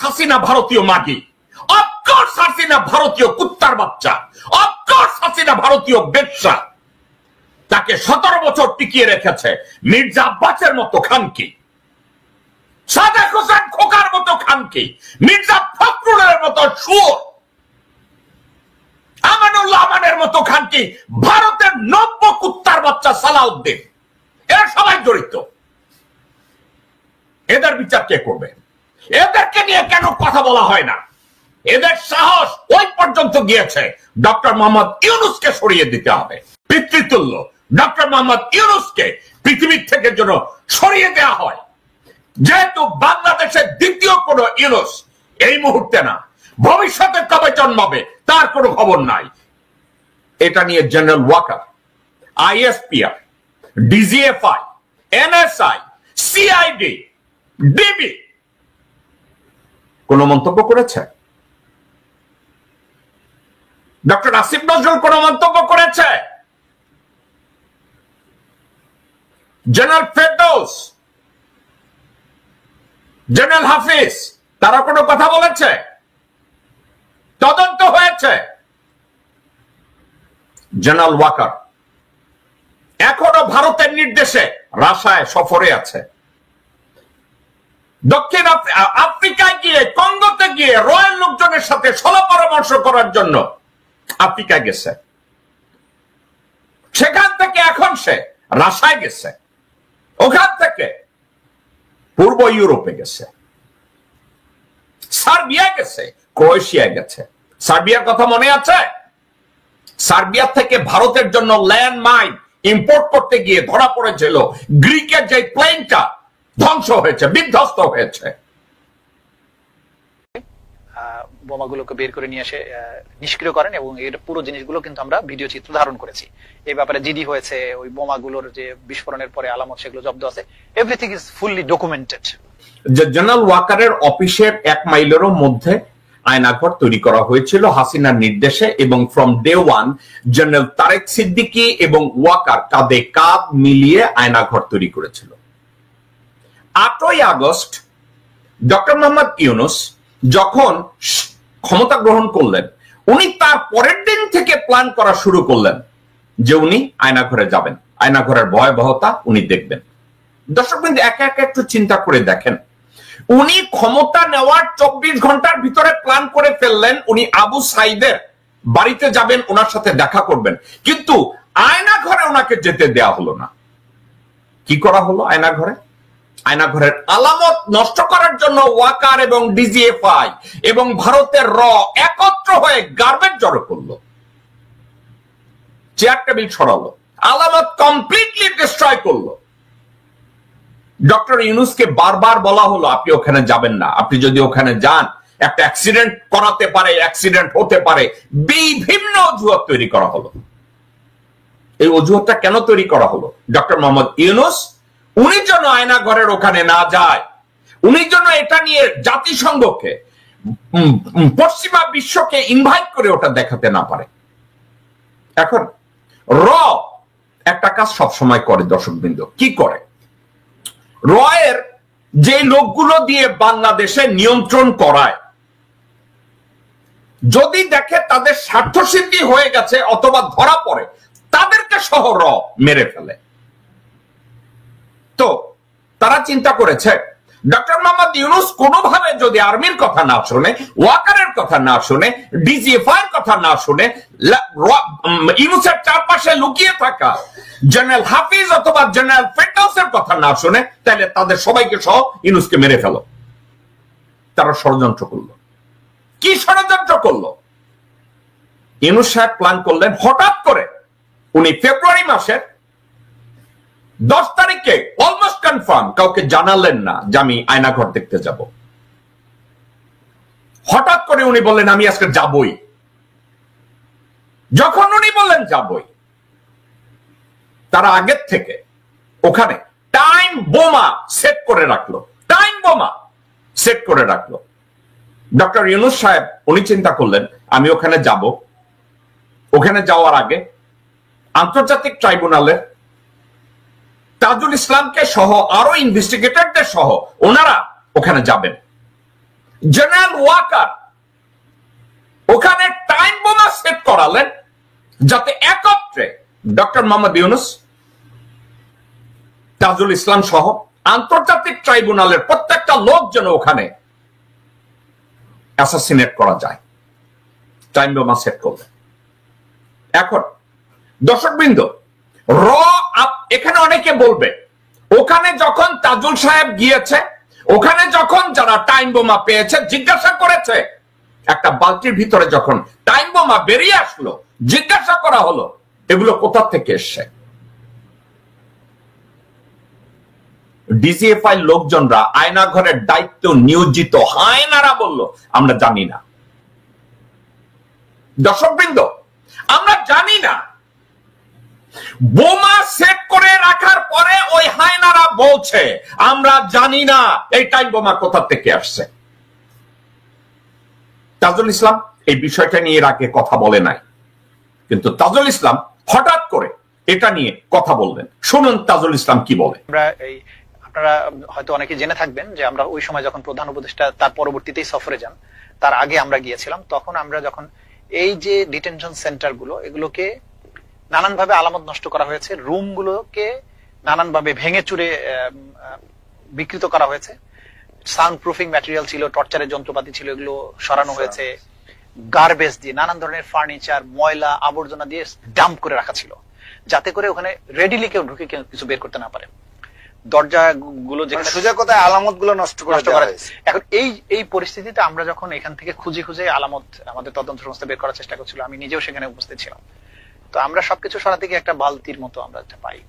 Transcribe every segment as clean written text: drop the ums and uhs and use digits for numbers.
হাসিনা ভারতীয় মাগি, অফকোর্স হাসিনা ভারতীয় কুত্তার বাচ্চা, অফকোর্স হাসিনা ভারতীয় বেশ্যা। তাকে 17 বছর টিকিয়ে রেখেছে মির্জা আব্বাসের মতো খানকি, সাদেক হোসেন খোকার মতো খানকি, মির্জা ফখরুলের মতো শুয়োর, আমানুল্লাহ আমানের মতো খানকি, ভারতের নব্য কুত্তার বাচ্চা সালাউদ্দিন, এরা সবাই জড়িত। এদের বিচার কে করবে? এদেরকে নিয়ে কেন কথা বলা হয় না? এদের সাহস ওই পর্যন্ত গিয়েছে ডক্টর মোহাম্মদ ইউনূসকে সরিয়ে দিতে হবে। পিতৃতুল্য ডক্টর মোহাম্মদ ইউনূসকে পৃথিবীর থেকে যেন সরিয়ে দেওয়া হয়, যেহেতু বাংলাদেশের দ্বিতীয় কোন ইউনূস এই মুহূর্তে না, ভবিষ্যতে কবে জন্মাবে তার কোনো খবর নাই। এটা নিয়ে general Waker, ISPR, DGFI, NSI, CID, DB কোন মন্তব্য করেছে? ডক্টর আসিফ নজরুল কোন মন্তব্য করেছে? জেনারেল ফেরদৌস, জেনারেল হাফিজ, তারা কোনো কথা বলেছে? তদন্ত হয়েছে? জেনারেল ওয়াকার এখনো ভারতের নির্দেশে রাশিয়ায় সফরে আছে। দক্ষিণ আফ্রিকায় গিয়ে, কঙ্গোতে গিয়ে রয়্যাল লোকজনের সাথে সলা পরামর্শ করার জন্য আফ্রিকায় গেছে। সেখান থেকে এখন সে রাশিয়ায় গেছে, ওখান থেকে পূর্ব ইউরোপে গেছে, সার্বিয়া গেছে, ক্রোয়েশিয়া গেছে। সার্বিয়ার কথা মনে আছে? সার্বিয়া থেকে ভারতের জন্য ল্যান্ড মাইন ইম্পোর্ট করতে গিয়ে ধরা পড়েছিল, গ্রিকের যে প্লেনটা ধ্বংস হয়েছে, বিধ্বস্ত হয়েছে। বোমাগুলোকে বের করে নিয়ে এসে নিষ্ক্রিয় করেন এবং এর পুরো জিনিসগুলো কিন্তু আমরা ভিডিও চিত্র ধারণ করেছি। এই ব্যাপারে জিডি হয়েছে, ওই বোমাগুলোর যে বিস্ফোরণের পরে আলামত সেগুলো জব্দ আছে, everything is fully documented. General ওয়াকারের অফিসের 1 মাইলেরও মধ্যে আয়নাঘর তৈরি করা হয়েছিল হাসিনার নির্দেশে, এবং from day one general Tarique Siddiqui এবং ওয়াকার কাঁধে কাঁধ মিলিয়ে আয়নাঘর তৈরি করেছিল। 8ই আগস্ট ডক্টর মোহাম্মদ ইউনূস যখন ক্ষমতা গ্রহণ করলেন, উনি তার পরের দিন থেকে প্ল্যান করা শুরু করলেন যে উনি আয়নাঘরে যাবেন, আয়নাঘরের ভয়াবহতা উনি দেখবেন। দর্শক বিন্দু, একা একা একটু চিন্তা করে দেখেন, উনি ক্ষমতা নেওয়ার 24 ঘন্টার ভিতরে প্ল্যান করে ফেললেন উনি আবু সাইদের বাড়িতে যাবেন, ওনার সাথে দেখা করবেন, কিন্তু আয়নাঘরে ওনাকে যেতে দেয়া হলো না। কি করা হলো আয়নাঘরে? আয়নাঘরের আলামত নষ্ট করার জন্য ওয়াকার এবং ডিজিএফআই এবং ভারতের র একত্র হয়ে গার্বেজ জড়ো করলো, চেয়ার টেবিল ছড়ালো, আলামত কমপ্লিটলি ডিস্ট্রয় করলো। ডক্টর ইউনূসকে বারবার বলা হলো আপনি ওখানে যাবেন না, আপনি যদি ওখানে যান একটা অ্যাক্সিডেন্ট করাতে পারে, অ্যাক্সিডেন্ট হতে পারে, বিভিন্ন অজুহাত তৈরি করা হলো। এই অজুহাতটা কেন তৈরি করা হলো? ডক্টর মোহাম্মদ ইউনূস উনি যেন আয়নাঘরের ওখানে না যায়, উনি যেন এটা নিয়ে জাতিসংঘকে, পশ্চিমা বিশ্বকে ইনভাইট করে ওটা দেখাতে না পারে। এখন র একটা কাজ সবসময় করে দর্শকবৃন্দ, কি করে? রয়ের যে লোকগুলো দিয়ে বাংলাদেশে নিয়ন্ত্রণ করায়, যদি দেখে তাদের স্বার্থসিদ্ধি হয়ে গেছে অথবা ধরা পড়ে, তাদেরকে সহ র মেরে ফেলে। তো তারা চিন্তা করেছে ডক্টর মোহাম্মদ ইউনূস কোনোভাবে যদি আর্মির কথা না শুনে, ওয়াকারের কথা না শুনে, ডিজিএফআই এর কথা না শুনে, ইউনূসের চারপাশে লুকিয়ে থাকা জেনারেল হাফিজ অথবা জেনারেল ফেরদৌসের কথা না শুনে, তাহলে তাদের সবাইকে সহ ইউনূসকে মেরে ফেলো। তারা ষড়যন্ত্র করলো। কি ষড়যন্ত্র করলো? ইউনূস সাহেব প্ল্যান করলেন, হঠাৎ করে উনি ফেব্রুয়ারি মাসের 10 তারিখে অলমোস্ট কনফার্ম, কাউকে জানালেন না যে আমি আয়নাঘর দেখতে যাব। হঠাৎ করে উনি বললেন আমি আজকে যাবই। যখন উনি বললেন যাবই, তারা আগের থেকে ওখানে টাইম বোমা সেট করে রাখলো, টাইম বোমা সেট করে রাখলো। ডক্টর ইউনূস সাহেব উনি চিন্তা করলেন আমি ওখানে যাব, ওখানে যাওয়ার আগে আন্তর্জাতিক ট্রাইব্যুনালের তাজুল ইসলামকে সহ আরো ইনভেস্টিগেটরদের সহ ওনারা ওখানে যাবেন। জেনারেল ওয়াকার ওখানে টাইম বোমা সেট করালেন যাতে একত্রে ডক্টর মোহাম্মদ ইউনূস, তাজুল ইসলাম সহ আন্তর্জাতিক ট্রাইব্যুনালের প্রত্যেকটা লোক যেন ওখানে অ্যাসাসিনেট করা যায়। টাইম বোমা সেট করলেন। এখন দর্শকবৃন্দ, এখানে অনেকে বলবে ওখানে যখন তাজুল সাহেব গিয়েছে, ওখানে যখন যারা টাইম বোমা পেয়েছে জিজ্ঞাসা করেছে, একটা বালতির ভিতরে যখন টাইম বোমা বেরিয়ে আসলো, জিজ্ঞাসা করা হলো এগুলো কোথা থেকে এসছে। ডিজিএফআই লোকজনরা আয়নাঘরের দায়িত্ব নিয়োজিত হায়নারা বলল আমরা জানি না। দর্শকবৃন্দ, আমরা জানি না। বোমা সেট করে রাখার পরে ওই হায়নারা বলছে আমরা জানি না এই টাইম বোমা কোথা থেকে আসছে। তাজুল ইসলাম এই বিষয়টা নিয়ে এর আগে কথা বলে নাই, কিন্তু তাজুল ইসলাম হঠাৎ করে এটা নিয়ে কথা বললেন। শুনুন তাজুল ইসলাম কি বলে। আপনারা হয়তো অনেকে জেনে থাকবেন যে আমরা ওই সময় যখন প্রধান উপদেষ্টা তার পরবর্তীতেই সফরে যান, তার আগে আমরা গিয়েছিলাম। তখন আমরা যখন এই যে ডিটেনশন সেন্টার গুলো, এগুলোকে নানানভাবে আলামত নষ্ট করা হয়েছে, রুম গুলোকে নানানভাবে ভেঙে চুরে বিকৃত করা হয়েছে, সাউন্ড প্রুফিং ম্যাটেরিয়াল ছিল, টর্চারের যন্ত্রপাতি ছিল, এগুলো সরানো হয়েছে, গার্বেজ দিয়ে নানান ধরনের ফার্নিচার, ময়লা আবর্জনা দিয়ে ডাম্প করে রাখা ছিল, যাতে করে ওখানে রেডিলি কেউ ঢুকে কিছু বের করতে না পারে। দরজা গুলো যেখানে সোজা কথায় আলামত গুলো নষ্ট করে দেওয়া হয়েছে। এখন এই পরিস্থিতিতে আমরা যখন এখান থেকে খুঁজে খুঁজে আলামত আমাদের তদন্ত সংস্থা বের করার চেষ্টা করছিল, আমি নিজেও সেখানে উপস্থিত ছিলাম। তো আমরা সবকিছু সরা থেকে একটা বালতির মতো আমরা একটা পাই।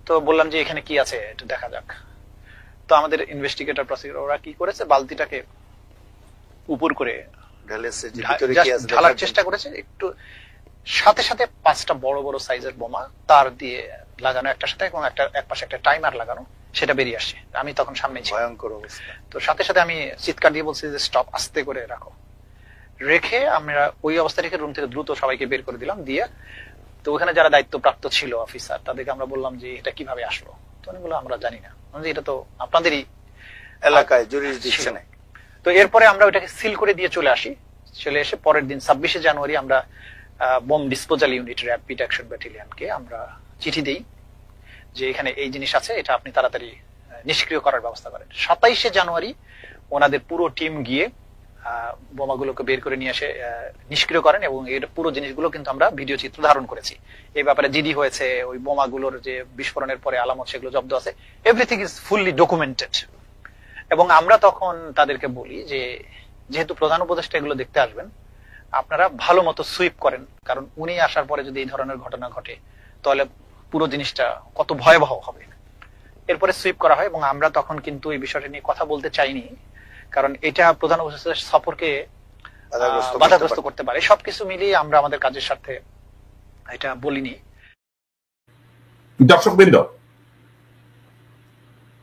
তো বললাম যে এখানে কি আছে একটু দেখা যাক। তো আমাদের ইনভেস্টিগেটর প্রসিকিউটর ওরা কি করেছে, বালতিটাকে উপর করে ঢালার চেষ্টা করেছে, একটু সাথে সাথে 5টা বড় বড় সাইজের বোমা তার দিয়ে লাগানো একটার সাথে, এবং এক পাশে একটা টাইমার লাগানো, সেটা বেরিয়ে আসছে। আমি তখন সামনে ছিলাম। ভয়ঙ্কর অবস্থা। তো সাথে সাথে আমি চিৎকার দিয়ে বলছি যে স্টপ, আস্তে করে রাখো। রেখে আমরা ওই অবস্থা রেখে রুম থেকে দ্রুত সবাইকে বের করে দিলাম। দিয়ে তো ওখানে যারা দায়িত্বপ্রাপ্ত ছিল অফিসার, তাদেরকে আমরা বললাম যে এটা কিভাবে আসলো। তো উনি বললো আমরা জানি না, এটা তো আপনাদেরই এলাকায় জুরিসডিকশন। তো এরপরে আমরা ওইটাকে সিল করে দিয়ে চলে আসি। চলে এসে পরের দিন 26শে জানুয়ারি আমরা bomb disposal unit rapid action ব্যাটালিয়নকে আমরা চিঠি দেই যে এখানে এই জিনিস আছে, এটা আপনি তাড়াতাড়ি নিষ্ক্রিয় করার ব্যবস্থা করেন। 27শে জানুয়ারি ওনাদের পুরো টিম গিয়ে বোমাগুলোকে বের করে নিয়ে এসে নিষ্ক্রিয় করেন, এবং এর পুরো জিনিসগুলো কিন্তু আমরা ভিডিও চিত্র ধারণ করেছি। এই ব্যাপারে জিডি হয়েছে, ওই বোমাগুলোর যে বিস্ফোরণের পরে আলামত সেগুলো জব্দ আছে, এভরিথিং ইজ ফুললি ডকুমেন্টেড। এবং আমরা তখন তাদেরকে বলি যে যেহেতু প্রধান উপদেষ্টা এগুলো দেখতে আসবেন, আপনারা ভালো মতো সুইপ করেন, কারণ উনি আসার পরে যদি এই ধরনের ঘটনা ঘটে তাহলে পুরো জিনিসটা কত ভয়াবহ হবে। এরপরে সুইপ করা হয়, এবং আমরা তখন কিন্তু এই বিষয়টা নিয়ে কথা বলতে চাইনি, কারণ এটা প্রধান উপদেষ্টার সফরকে বাধাগ্রস্ত করতে পারে। সবকিছু মিলিয়ে আমরা আমাদের কাজের স্বার্থে এটা বলিনি। দর্শকবৃন্দ,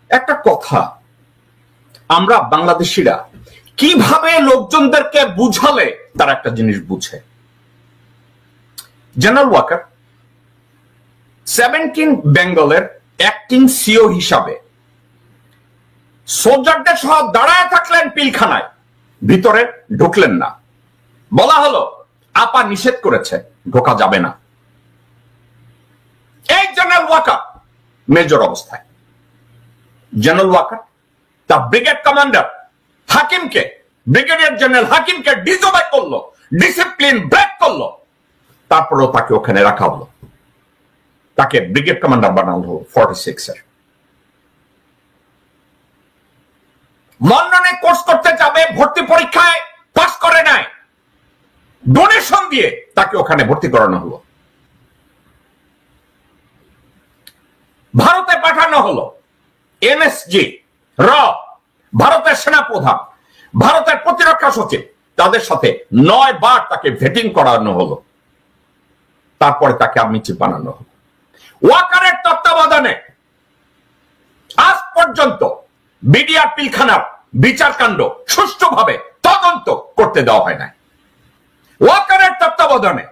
একটা কথা, আমরা বাংলাদেশিরা কিভাবে লোকজনদেরকে বুঝালে তারা একটা জিনিস বুঝে। জেনারেল ওয়াকার 17 বেঙ্গলের অ্যাক্টিং সিও হিসাবে সোলজারদের সহ দাঁড়ায় থাকলেন পিলখানায়, ভিতরে ঢুকলেন না। বলা হলো আপা নিষেধ করেছে, ঢোকা যাবে না। এই জেনারেল ওয়াকার মেজর অবস্থায়, জেনারেল ওয়াকার তার ব্রিগেড কমান্ডার হাকিমকে, ব্রিগেডিয়ার জেনারেল হাকিমকে ডিসোবে করলো, ডিসিপ্লিন ব্রেক করলো, তারপরেও তাকে ওখানে রাখা হলো, তাকে ব্রিগেড কমান্ডার বানানো হলো 46-এর। লন্ডনে কোর্স করতে যাবে, ভর্তি পরীক্ষায় পাস করে নাই, ডোনেশন দিয়ে তাকে ওখানে ভর্তি করানো হলো। ভারতে পাঠানো হলো এনএসজি, ভারতের সেনাপ্রধান, ভারতের প্রতিরক্ষা সচিব, তাদের সাথে 9 বার তাকে ভেটিং করানো হলো, তারপরে তাকে আর্মি চিফ বানানো হলো। ওয়াকারের তত্ত্বাবধানে আজ পর্যন্ত বিডিআর পিলখানার বিচারকাণ্ড সুষ্ঠুভাবে তদন্ত করতে দেওয়া হয় না। ওয়াকারের তত্ত্বাবধানে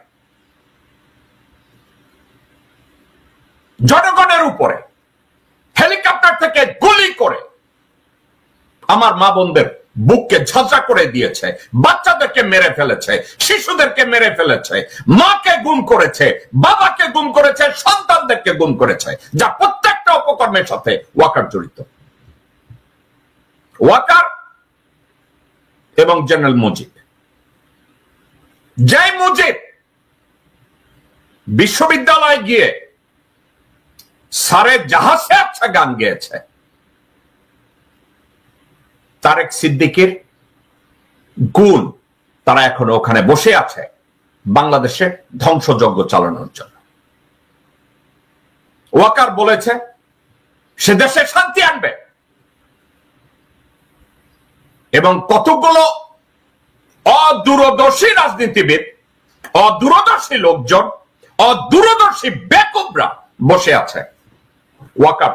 জনগণের উপরে হেলিকপ্টার থেকে গুলি করে আমার মা বোনদের বুককে ঝাঁঝরা করে দিয়েছে, বাচ্চাদেরকে মেরে ফেলেছে, শিশুদেরকে মেরে ফেলেছে, মাকে গুম করেছে, বাবাকে গুম করেছে, সন্তানদেরকে গুম করেছে, যা প্রত্যেকটা অপকর্মের সাথে ওয়াকার জড়িত। ওয়াকার এবং জেনারেল মুজিব, যে মুজিব বিশ্ববিদ্যালয়ে গিয়ে সারে জাহাজে আচ্ছা গান গেয়েছে, তারেক সিদ্দিকীর গুণ তারা এখনো ওখানে বসে আছে বাংলাদেশের ধ্বংসযজ্ঞ চালানোর জন্য। ওয়াকার বলেছে সে দেশে শান্তি আনবে, এবং কতগুলো অদূরদর্শী রাজনীতিবিদ, অদূরদর্শী লোকজন, অদূরদর্শী বেকুবরা বসে আছে। ওয়াকার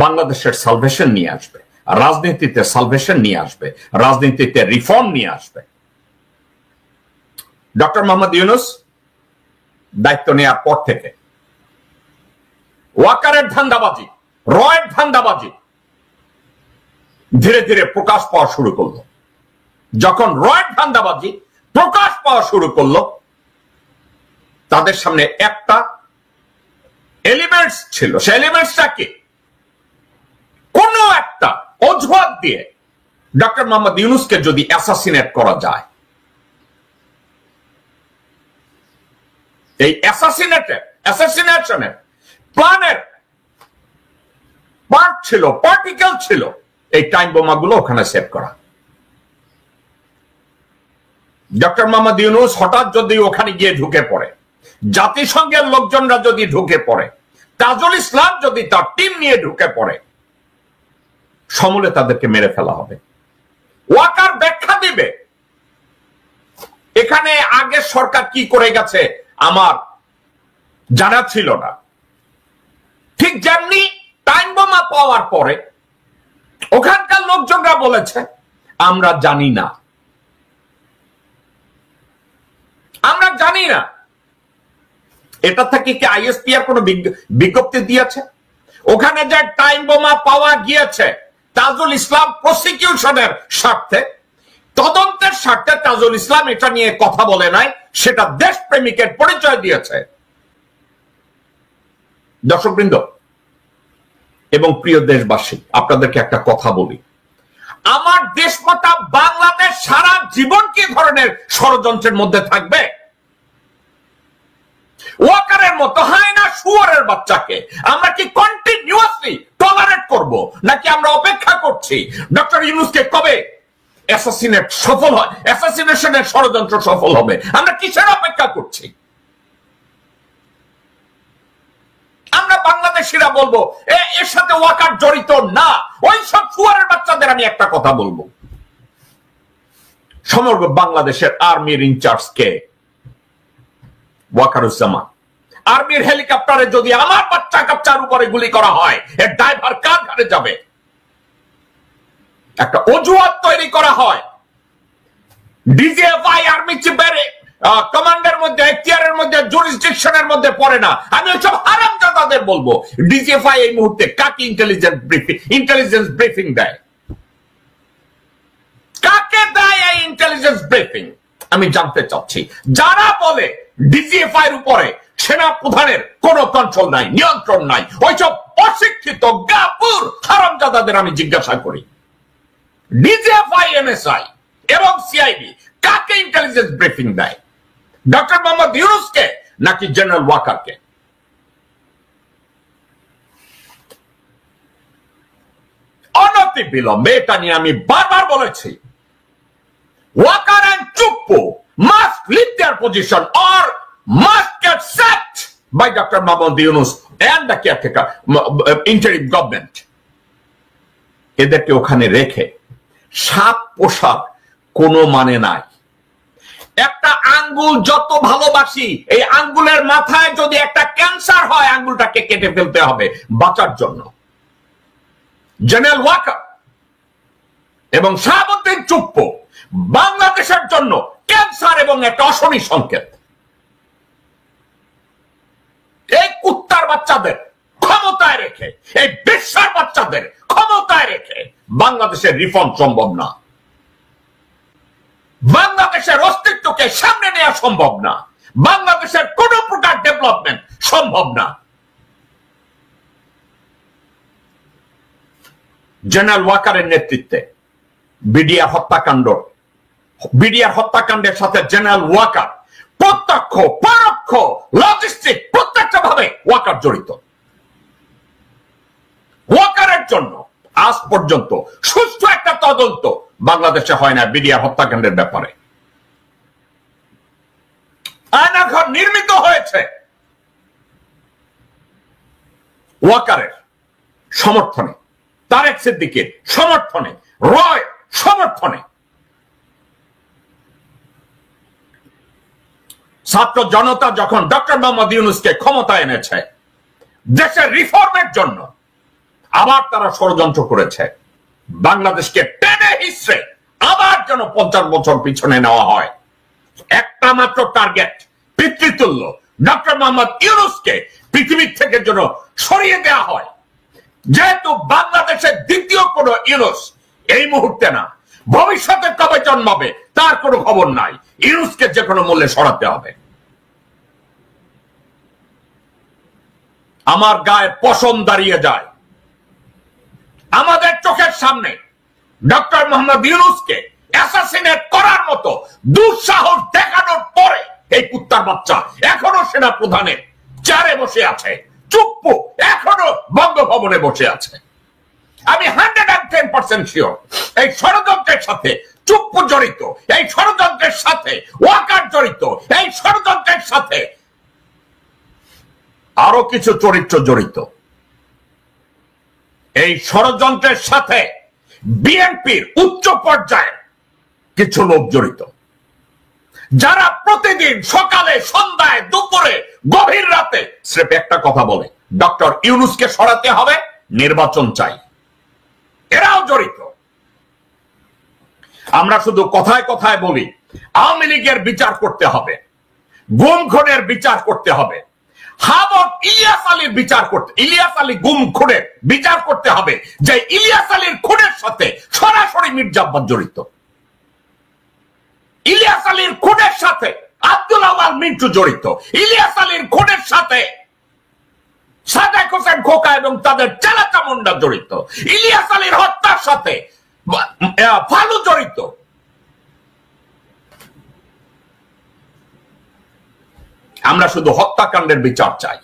বাংলাদেশের সালভেশন নিয়ে আসবে, রাজনীতিতে সালভেশন নিয়ে আসবে, রাজনীতিতে রিফর্ম নিয়ে আসবে। ডক্টর মোহাম্মদ ইউনূস দায়িত্ব নেওয়ার পর থেকে ওয়াকারের ধান্দাবাজি, রয়ের ধান্দাবাজি ধীরে ধীরে প্রকাশ পাওয়া শুরু করলো। যখন রয়ের ধান্দাবাজি প্রকাশ পাওয়া শুরু করলো, তাদের সামনে একটা এলিমেন্টস ছিল। সে এলিমেন্টসটা কি? কোন একটা অজুহাত দিয়ে ডক্টর মোহাম্মদ ইউনূসকে যদি অ্যাসাসিনেট করা যায়, এই অ্যাসাসিনেশনের প্ল্যানের পার্ট ছিল, পার্টিকেল ছিল এই টাইম বোমাগুলো ওখানে সেট করা। ডক্টর মোহাম্মদ ইউনূস হঠাৎ যদি ওখানে গিয়ে ঢুকে পড়ে, জাতিসংঘের লোকজনরা যদি ঢুকে পড়ে, তাজুল ইসলাম যদি তার টিম নিয়ে ঢুকে পড়ে, সমূলে তাদেরকে মেরে ফেলা হবে। ওয়াকার ব্যাখ্যা দিবে এখানে আগে সরকার কি করে গেছে আমার জানা ছিল না। ঠিক যেমনি টাইম বোমা পাওয়ার পরে ওখানকার লোকজনরা বলেছে আমরা জানি না, আমরা জানি না। এটা থেকে কি আইএসপিআর কোনো বিজ্ঞপ্তি দিয়েছে? ওখানে যে টাইম বোমা পাওয়া গিয়েছে, তাজুল ইসলাম প্রসিকিউশনের স্বার্থে, তদন্তের স্বার্থে তাজুল ইসলাম এটা নিয়ে কথা বলে নাই, সেটা দেশপ্রেমিকের পরিচয় দিয়েছে। দর্শকবৃন্দ এবং প্রিয় দেশবাসী, আপনাদেরকে একটা কথা বলি, আমার দেশমাতা বাংলাদেশ সারা জীবন কি ধরনের ষড়যন্ত্রের মধ্যে থাকবে? ওয়াকারের মতো হায়না শুয়োরের বাচ্চাকে আমরা কি কন্টিনিউয়াসলি টলারেট করব, নাকি আমরা অপেক্ষা করছি ডক্টর ইউনূসকে কবে অ্যাসাসিনেট সফল হয়, অ্যাসাসিনেশনের ষড়যন্ত্র সফল হবে? আমরা কিসের অপেক্ষা করছি? আমরা বাংলাদেশিরা বলবো এর সাথে ওয়াকার জড়িত না। ওই সব শুয়োরের বাচ্চাদের আমি একটা কথা বলবো, সমগ্র বাংলাদেশের আর্মির ইনচার্জ কে? ওয়াকারুজ্জামান। আর্মির হেলিকপ্টারে যদি আমার বাচ্চা কাচ্চার উপরে গুলি করা হয়, এর ড্রাইভার কার ঘাড়ে যাবে? একটা অজুহাত তৈরি করা হয়, ডিজিএফআই আর্মি চিফের কমান্ডের মধ্যে, এখতিয়ারের মধ্যে, জুরিসডিকশনের মধ্যে পড়ে না। আমি ওইসব হারামজাদাদের বলবো, ডিজিএফআই এই মুহূর্তে কাকে ইন্টেলিজেন্স ব্রিফিং দেয়? কাকে দেয় এই ইন্টেলিজেন্স ব্রিফিং? আমি জানতে চাচ্ছি। যারা বলে ডিজিএফআই এর উপরে সেনা প্রধানের কোন কন্ট্রোল নাই, নিয়ন্ত্রণ নাই, ওইসব অশিক্ষিত গাপুর হারামজাদাদের আমি জিজ্ঞাসা করি, ডিজিএফআই, এনএসআই এবং সিআইডি কাকে ইন্টেলিজেন্স ব্রিফিং দেয়? ডক্টর মোহাম্মদ ইউনূসকে নাকি জেনারেল ওয়াকারকে? অনতি বিলম্বে, এটা নিয়ে আমি বারবার বলেছি, Waker and Chuppo must leave their position or must get sacked by Dr. Mohammad Yunus and the caretaker interim government. এদেরকে ওখানে রেখে সাপ পোষার কোনো মানে নাই। একটা আঙ্গুল যত ভালোবাসি, এই আঙ্গুলের মাথায় যদি একটা ক্যান্সার হয়, আঙ্গুলটাকে কেটে ফেলতে হবে বাঁচার জন্য। জেনারেল ওয়াকার এবং শাহাবুদ্দিন চুপ্পু বাংলাদেশের জন্য ক্যান্সার এবং একটা অশনি সংকেত। এই কুত্তার বাচ্চাদের ক্ষমতায় রেখে, এই বিশ্বের বাচ্চাদের ক্ষমতায় মাথায় রেখে বাংলাদেশের রিফর্ম সম্ভব না, বাংলাদেশের অস্তিত্বকে সামনে নেওয়া সম্ভব না, বাংলাদেশের কোন প্রকার ডেভেলপমেন্ট সম্ভব না। জেনারেল ওয়াকারের নেতৃত্বে বিডিআর হত্যাকাণ্ডের সাথে জেনারেল ওয়াকার প্রত্যক্ষ পরোক্ষ লজিস্টিক প্রত্যেকটা ভাবে ওয়াকার জড়িত। ওয়াকারের জন্য আজ পর্যন্ত সুষ্ঠু একটা তদন্ত বাংলাদেশে হয় না বিডিআর হত্যাকাণ্ডের ব্যাপারে। আয়নাঘর নির্মিত হয়েছে ওয়াকারের সমর্থনে, তারেক সিদ্দিকের সমর্থনে, রয় সমর্থনে। ছাত্র জনতা যখন ডক্টর মোহাম্মদ ইউনূসকে ক্ষমতায় এনেছে দেশের রিফর্মের জন্য, আবার তারা ষড়যন্ত্র করেছে বাংলাদেশকে টেনে হিসড়ে আবার যেন 50 বছর পিছনে নেওয়া হয়। একটা মাত্র টার্গেট, পিতৃতুল্য ডক্টর মোহাম্মদ ইউনূসকে পৃথিবীর থেকে যেন সরিয়ে দেওয়া হয়। যেহেতু বাংলাদেশের দ্বিতীয় কোন ইউনূস এই মুহূর্তে না, ভবিষ্যতে কবে জন্মাবে তার কোনো খবর নাই, ইউনূসকে যে কোনো মূল্যে সরাতে হবে। আমার গায়ে পশম দাঁড়িয়ে যায় আমাদের চোখের সামনে ডক্টর মোহাম্মদ ইউনূসকে অ্যাসাসিনেট করার মতো দুঃসাহস দেখানোর পরে এই কুত্তার বাচ্চা এখনো সেনা প্রধানের চেয়ারে বসে আছে, চুপ্পু এখনো বঙ্গভবনে বসে আছে। আমি 110% শিওর এই ষড়যন্ত্রের সাথে চুপ্পু জড়িত, এই ষড়যন্ত্রের সাথে ওয়াকার জড়িত, এই ষড়যন্ত্রের সাথে আরো কিছু চরিত্র জড়িত। এই ষড়যন্ত্রের সাথে বিএনপির উচ্চ পর্যায়ের কিছু লোক জড়িত, যারা প্রতিদিন সকালে, সন্ধ্যায়, দুপুরে, গভীর রাতে স্রেফ একটা কথা বলে, ডক্টর ইউনূসকে সরাতে হবে, নির্বাচন চাই। এরাও জড়িত। আমরা শুধু কথায় কথায় বলি আওয়ামী লীগের বিচার করতে হবে, গুম খুনের বিচার করতে হবে, ইলিয়াস আলীর বিচার করতে, ইলিয়াস আলী গুম খুনের বিচার করতে হবে, যে ইলিয়াস আলীর খুনের সাথে সরাসরি মির্জা আব্বাস জড়িত। ইলিয়াস আলীর খুনের সাথে আব্দুল আওয়াল মিন্টু জড়িত। ইলিয়াস আলীর খুনের সাথে সাদেক হোসেন খোকা এবং তাদের চালাচামুন্ডা জড়িত। ইলিয়াস আলীর হত্যার সাথে ফালু জড়িত। আমরা শুধু হত্যাকাণ্ডের বিচার চাই।